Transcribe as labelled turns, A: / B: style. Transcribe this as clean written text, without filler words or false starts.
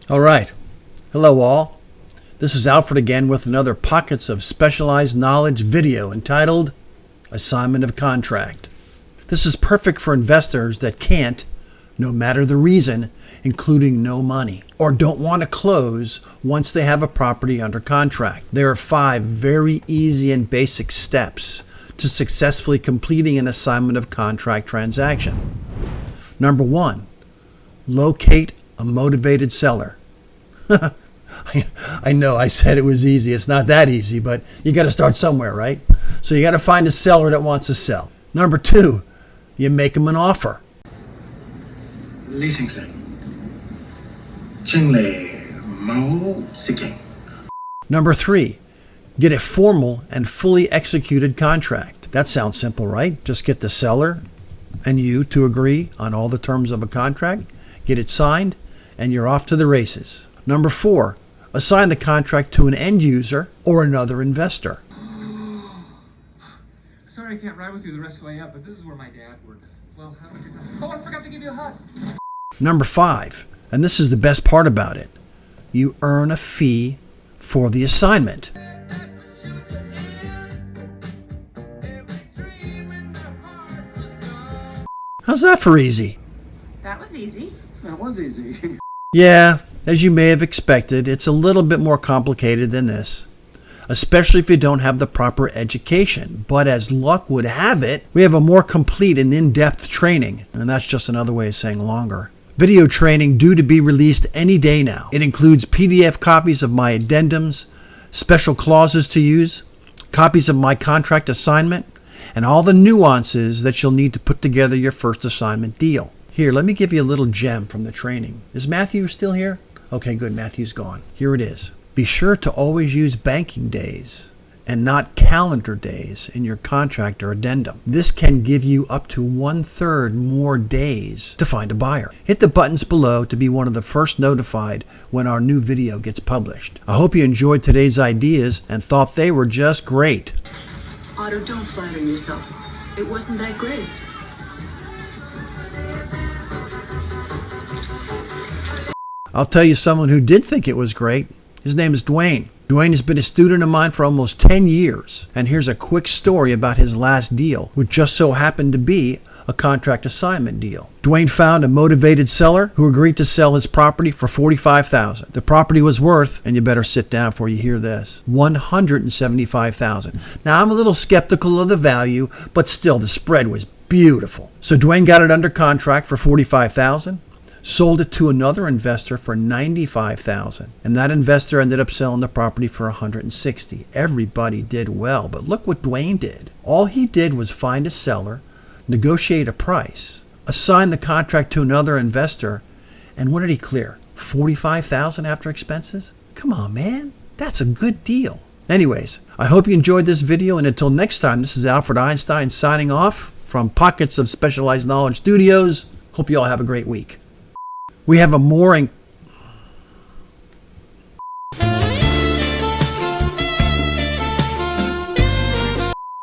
A: All right. Hello all. This is Alfred again with another Pockets of Specialized Knowledge video entitled Assignment of Contract. This is perfect for investors that can't, no matter the reason, including no money, or don't want to close once they have a property under contract. There are 5 very easy and basic steps to successfully completing an assignment of contract transaction. Number 1, locate a motivated seller. I know I said it was easy. It's not that easy, but you got to start somewhere, right? So you got to find a seller that wants to sell. Number 2, you make them an offer. Number 3, get a formal and fully executed contract. That sounds simple, right? Just get the seller and you to agree on all the terms of a contract, get it signed, and you're off to the races. Number 4, assign the contract to an end user or another investor.
B: Sorry I can't ride with you the rest of the way up, but this is where my dad works. Well, have a good time. Oh, I forgot to give you a hug.
A: Number 5, and this is the best part about it, you earn a fee for the assignment. How's that for easy?
C: That was easy.
B: That was easy.
A: Yeah, as you may have expected, it's a little bit more complicated than this, especially if you don't have the proper education. But as luck would have it, we have a more complete and in-depth training, and that's just another way of saying longer. Video training due to be released any day now. It includes PDF copies of my addendums, special clauses to use, copies of my contract assignment, and all the nuances that you'll need to put together your first assignment deal. Here, let me give you a little gem from the training. Is Matthew still here? Okay, good. Matthew's gone. Here it is. Be sure to always use banking days and not calendar days in your contract or addendum. This can give you up to 1/3 more days to find a buyer. Hit the buttons below to be one of the first notified when our new video gets published. I hope you enjoyed today's ideas and thought they were just great.
D: Otto, don't flatter yourself. It wasn't that great.
A: I'll tell you someone who did think it was great. His name is Dwayne. Dwayne has been a student of mine for almost 10 years. And here's a quick story about his last deal, which just so happened to be a contract assignment deal. Dwayne found a motivated seller who agreed to sell his property for $45,000. The property was worth, and you better sit down before you hear this, $175,000. Now I'm a little skeptical of the value, but still the spread was beautiful. So Dwayne got it under contract for $45,000. Sold it to another investor for $95,000, and that investor ended up selling the property for $160,000. Everybody did well, but look what Dwayne did. All he did was find a seller, negotiate a price, assign the contract to another investor, and what did he clear? $45,000 after expenses? Come on, man. That's a good deal. Anyways, I hope you enjoyed this video, and until next time, this is Alfred Einstein signing off from Pockets of Specialized Knowledge Studios. Hope you all have a great week. We have a more